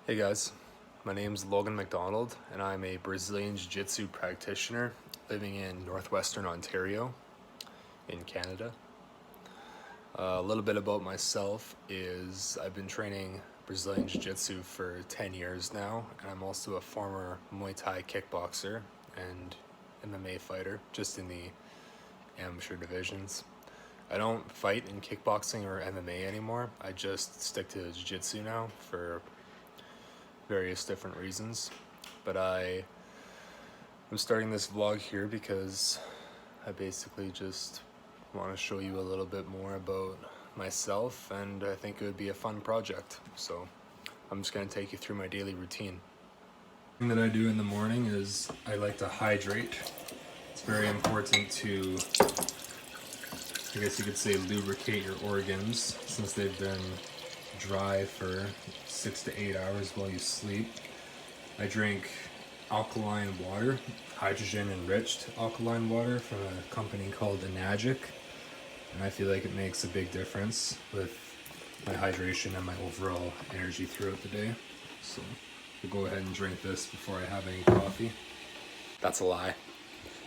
Hey guys, my name's Logan McDonald and I'm a Brazilian Jiu-Jitsu practitioner living in northwestern Ontario in Canada. A little bit about myself is I've been training Brazilian Jiu-Jitsu for 10 years now, and I'm also a former Muay Thai kickboxer and MMA fighter, just in the amateur divisions. I don't fight in kickboxing or MMA anymore. I just stick to Jiu-Jitsu now for various different reasons. But I'm starting this vlog here because I basically just want to show you a little bit more about myself, and I think it would be a fun project. So I'm just going to take you through my daily routine. The thing that I do in the morning is I like to hydrate. It's very important to, I guess you could say, lubricate your organs since they've been dry for 6 to 8 hours while you sleep. I drink alkaline water, hydrogen enriched alkaline water from a company called Enagic, and I feel like it makes a big difference with my hydration and my overall energy throughout the day. So I'll go ahead and drink this before I have any coffee. That's a lie.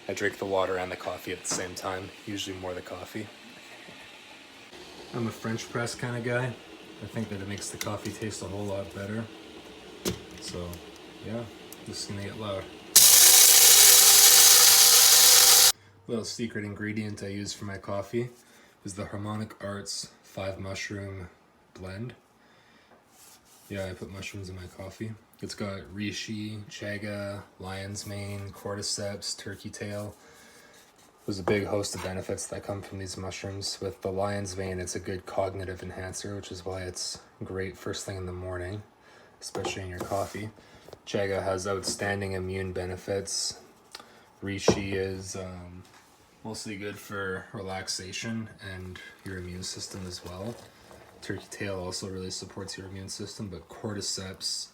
I drink the water and the coffee at the same time, usually more the coffee. I'm a French press kind of guy. I think that it makes the coffee taste a whole lot better. So, yeah, this is gonna get loud. Little secret ingredient I use for my coffee is the Harmonic Arts 5 mushroom blend. Yeah, I put mushrooms in my coffee. It's got reishi, chaga, lion's mane, cordyceps, turkey tail. There's a big host of benefits that come from these mushrooms. With the lion's mane, it's a good cognitive enhancer, which is why it's great first thing in the morning, especially in your coffee. Chaga has outstanding immune benefits. Reishi is mostly good for relaxation and your immune system as well. Turkey tail also really supports your immune system, but cordyceps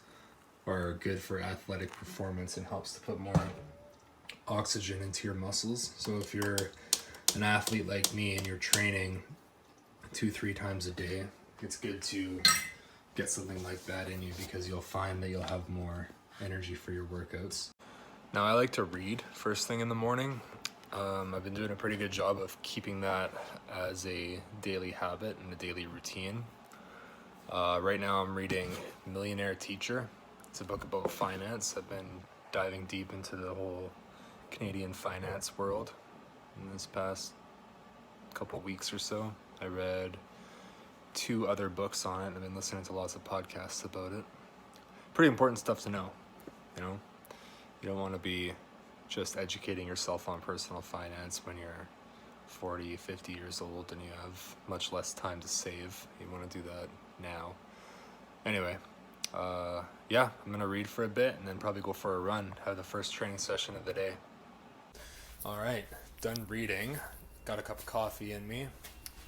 are good for athletic performance and helps to put more oxygen into your muscles. So if you're an athlete like me and you're training 2-3 times a day, it's good to get something like that in you because you'll find that you'll have more energy for your workouts. Now I like to read first thing in the morning. I've been doing a pretty good job of keeping that as a daily habit and a daily routine. Right now I'm reading Millionaire Teacher. It's a book about finance. I've been diving deep into the whole Canadian finance world in this past couple weeks or so. I read 2 other books on it. I've been listening to lots of podcasts about it. Pretty important stuff to know, you know? You don't want to be just educating yourself on personal finance when you're 40, 50 years old and you have much less time to save. You want to do that now. Anyway, yeah, I'm going to read for a bit and then probably go for a run, have the first training session of the day. All right, done reading. Got a cup of coffee in me.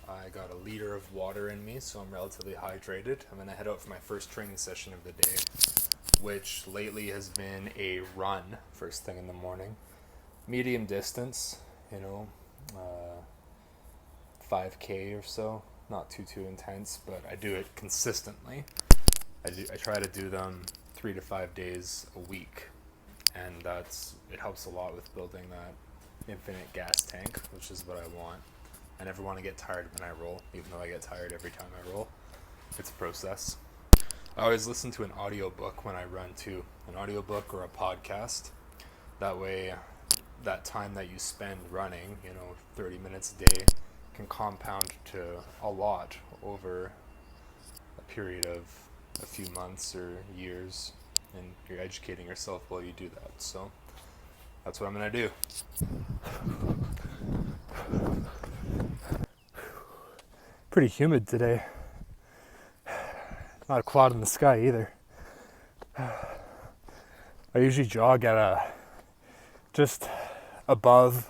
I got a liter of water in me, so I'm relatively hydrated. I'm gonna head out for my first training session of the day, which lately has been a run first thing in the morning. Medium distance, 5K or so. Not too intense, but I do it consistently. I try to do them 3 to 5 days a week, and it helps a lot with building that infinite gas tank, which is what I want. I never want to get tired when I roll, even though I get tired every time I roll. It's a process. I always listen to an audiobook when I run too, an audiobook or a podcast. That way, that time that you spend running, 30 minutes a day, can compound to a lot over a period of a few months or years, and you're educating yourself while you do that. So that's what I'm gonna do. Pretty humid today. Not a cloud in the sky either. I usually jog at just above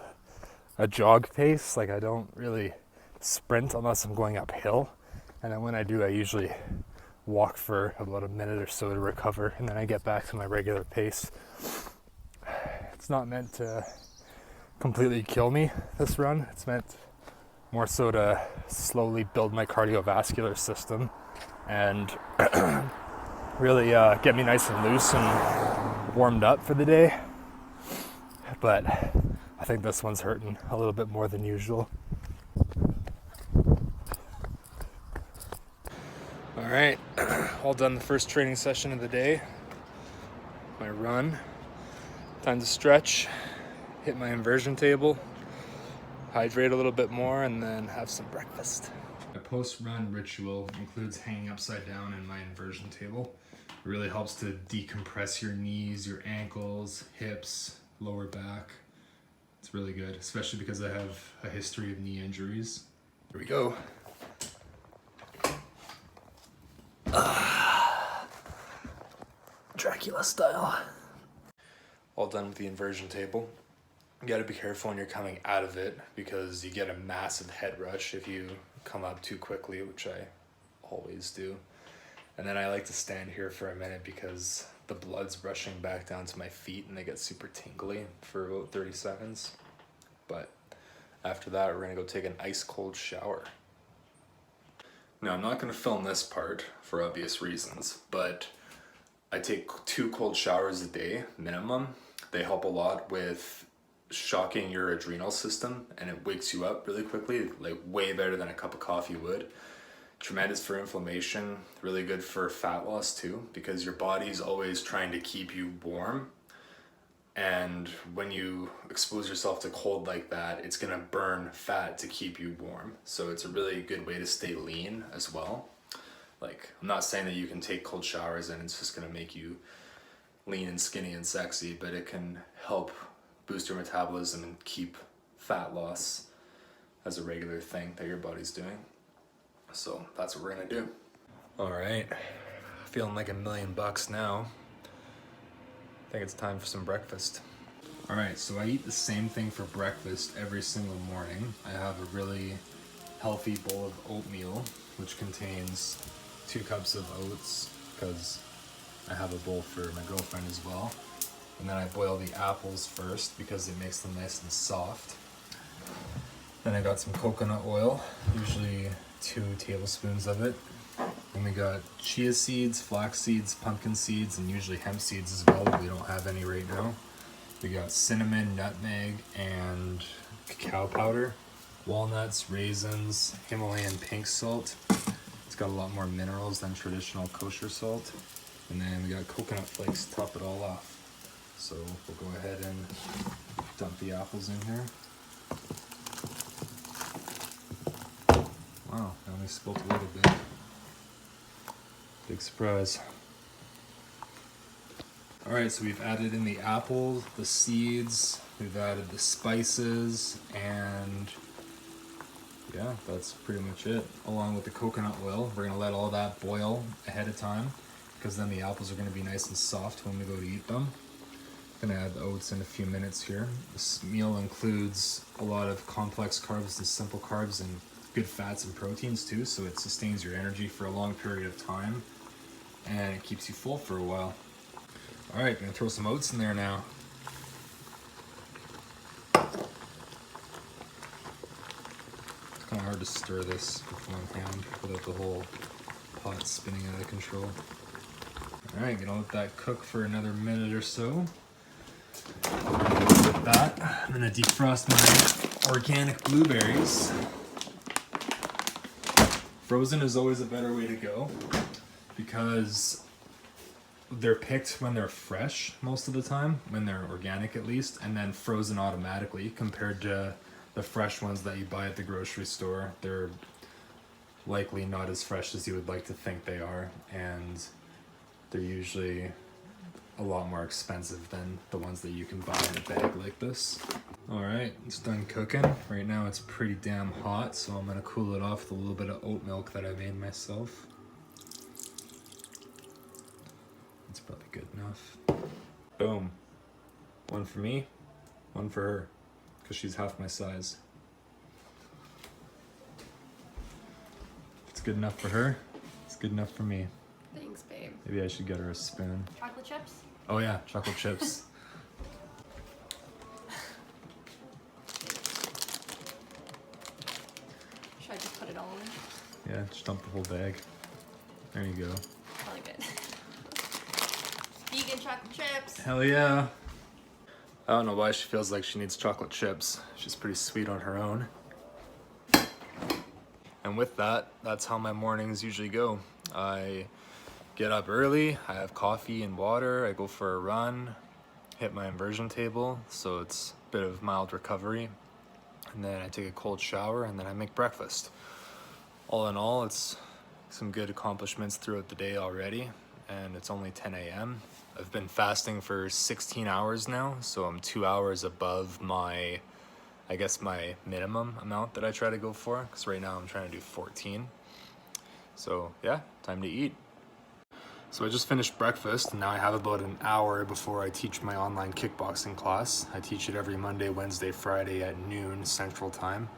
a jog pace. Like, I don't really sprint unless I'm going uphill. And then when I do, I usually walk for about a minute or so to recover, and then I get back to my regular pace. It's not meant to completely kill me, this run. It's meant more so to slowly build my cardiovascular system and really get me nice and loose and warmed up for the day. But I think this one's hurting a little bit more than usual. All right, all done the first training session of the day. My run. Time to stretch, hit my inversion table, hydrate a little bit more, and then have some breakfast. My post-run ritual includes hanging upside down in my inversion table. It really helps to decompress your knees, your ankles, hips, lower back. It's really good, especially because I have a history of knee injuries. Here we go. Dracula style. All done with the inversion table. You gotta be careful when you're coming out of it because you get a massive head rush if you come up too quickly, which I always do. And then I like to stand here for a minute because the blood's rushing back down to my feet and they get super tingly for about 30 seconds. But after that, we're gonna go take an ice cold shower. Now, I'm not gonna film this part for obvious reasons, but I take 2 cold showers a day minimum. They help a lot with shocking your adrenal system and it wakes you up really quickly, like way better than a cup of coffee would. Tremendous for inflammation, really good for fat loss too, because your body's always trying to keep you warm. And when you expose yourself to cold like that, it's gonna burn fat to keep you warm. So it's a really good way to stay lean as well. Like, I'm not saying that you can take cold showers and it's just gonna make you lean and skinny and sexy, but it can help boost your metabolism and keep fat loss as a regular thing that your body's doing. So that's what we're gonna do. All right, feeling like $1,000,000 now. I think it's time for some breakfast. All right, so I eat the same thing for breakfast every single morning. I have a really healthy bowl of oatmeal, which contains 2 cups of oats, because I have a bowl for my girlfriend as well. And then I boil the apples first because it makes them nice and soft. Then I got some coconut oil, usually 2 tablespoons of it. Then we got chia seeds, flax seeds, pumpkin seeds, and usually hemp seeds as well, but we don't have any right now. We got cinnamon, nutmeg, and cacao powder, walnuts, raisins, Himalayan pink salt. It's got a lot more minerals than traditional kosher salt. And then we got coconut flakes to top it all off. So we'll go ahead and dump the apples in here. Wow, I only spilt a little bit. Big surprise. All right, so we've added in the apples, the seeds, we've added the spices, and yeah, that's pretty much it. Along with the coconut oil, we're gonna let all that boil ahead of time because then the apples are gonna be nice and soft when we go to eat them. Gonna add the oats in a few minutes here. This meal includes a lot of complex carbs and simple carbs and good fats and proteins too, so it sustains your energy for a long period of time and it keeps you full for a while. All right, gonna throw some oats in there now. It's kind of hard to stir this with one hand without the whole pot spinning out of control. All right, gonna let that cook for another minute or so. With that, I'm gonna defrost my organic blueberries. Frozen is always a better way to go because they're picked when they're fresh most of the time, when they're organic at least, and then frozen automatically compared to the fresh ones that you buy at the grocery store. They're likely not as fresh as you would like to think they are, and they're usually a lot more expensive than the ones that you can buy in a bag like this. All right, it's done cooking. Right now it's pretty damn hot, so I'm gonna cool it off with a little bit of oat milk that I made myself. It's probably good enough. Boom. One for me, one for her, because she's half my size. If it's good enough for her, it's good enough for me. Thanks, babe. Maybe I should get her a spoon. Chocolate chips? Oh yeah, chocolate chips. Should I just put it all in? Yeah, just dump the whole bag. There you go. I like it. vegan chocolate chips. Hell yeah. I don't know why she feels like she needs chocolate chips. She's pretty sweet on her own. And with that, that's how my mornings usually go. I get up early, I have coffee and water, I go for a run, hit my inversion table, so it's a bit of mild recovery. And then I take a cold shower, and then I make breakfast. All in all, it's some good accomplishments throughout the day already, and it's only 10 a.m. I've been fasting for 16 hours now, so I'm 2 hours above my, I guess, my minimum amount that I try to go for, because right now I'm trying to do 14. So yeah, time to eat. So I just finished breakfast, and now I have about an hour before I teach my online kickboxing class. I teach it every Monday, Wednesday, Friday at noon Central Time.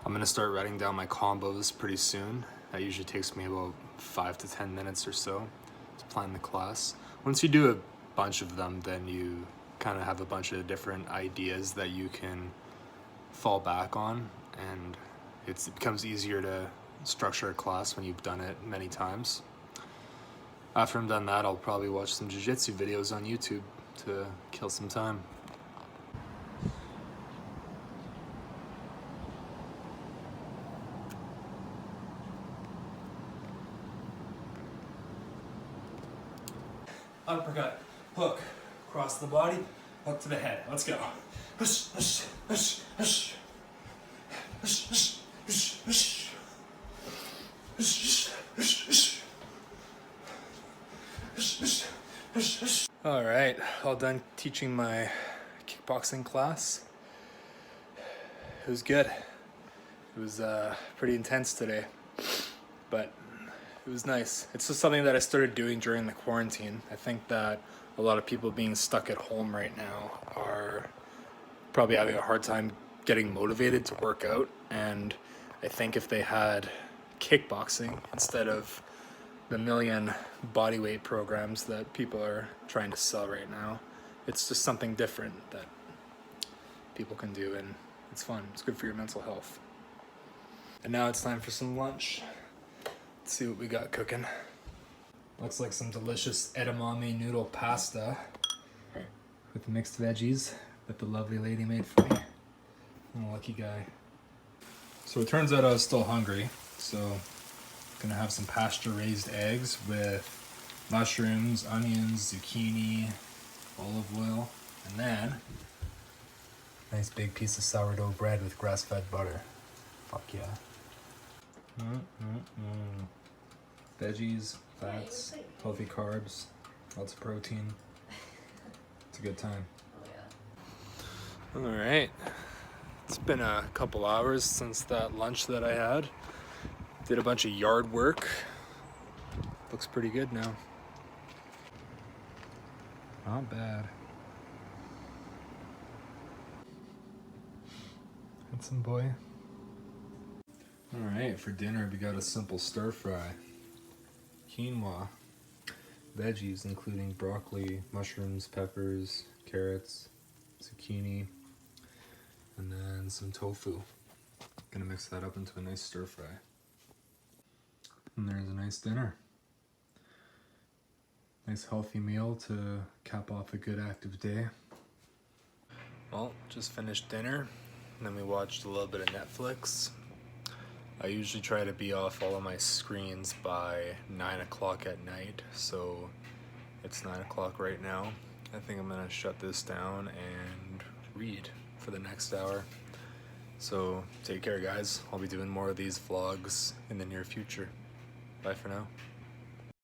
I'm gonna start writing down my combos pretty soon. That usually takes me about 5 to 10 minutes or so to plan the class. Once you do a bunch of them, then you kind of have a bunch of different ideas that you can fall back on, and it becomes easier to structure a class when you've done it many times. After I'm done that, I'll probably watch some jiu-jitsu videos on YouTube to kill some time. Uppercut, hook, across the body, hook to the head. Let's go. Hush, hush, hush, hush. Hush, hush, hush, hush. Hush, hush, hush, hush. All right, all done teaching my kickboxing class. It was good. It was pretty intense today, but it was nice. It's just something that I started doing during the quarantine. I think that a lot of people being stuck at home right now are probably having a hard time getting motivated to work out, and I think if they had kickboxing instead of the million bodyweight programs that people are trying to sell right now, it's just something different that people can do, and it's fun. It's good for your mental health. And now it's time for some lunch. Let's see what we got cooking. Looks like some delicious edamame noodle pasta with mixed veggies that the lovely lady made for me. I'm a lucky guy. So it turns out I was still hungry, so gonna have some pasture-raised eggs with mushrooms, onions, zucchini, olive oil, and then nice big piece of sourdough bread with grass-fed butter. Fuck yeah. Veggies, fats, healthy carbs, lots of protein. It's a good time. All right. It's been a couple hours since that lunch that I had. Did a bunch of yard work. Looks pretty good now. Not bad. Handsome boy. Alright, for dinner we got a simple stir fry. Quinoa. Veggies including broccoli, mushrooms, peppers, carrots, zucchini, and then some tofu. Gonna mix that up into a nice stir fry. And there's a nice dinner. Nice healthy meal to cap off a good active day. Well, just finished dinner, and then we watched a little bit of Netflix. I usually try to be off all of my screens by 9 o'clock at night, so it's 9 o'clock right now. I think I'm gonna shut this down and read for the next hour. So take care, guys. I'll be doing more of these vlogs in the near future. Bye for now.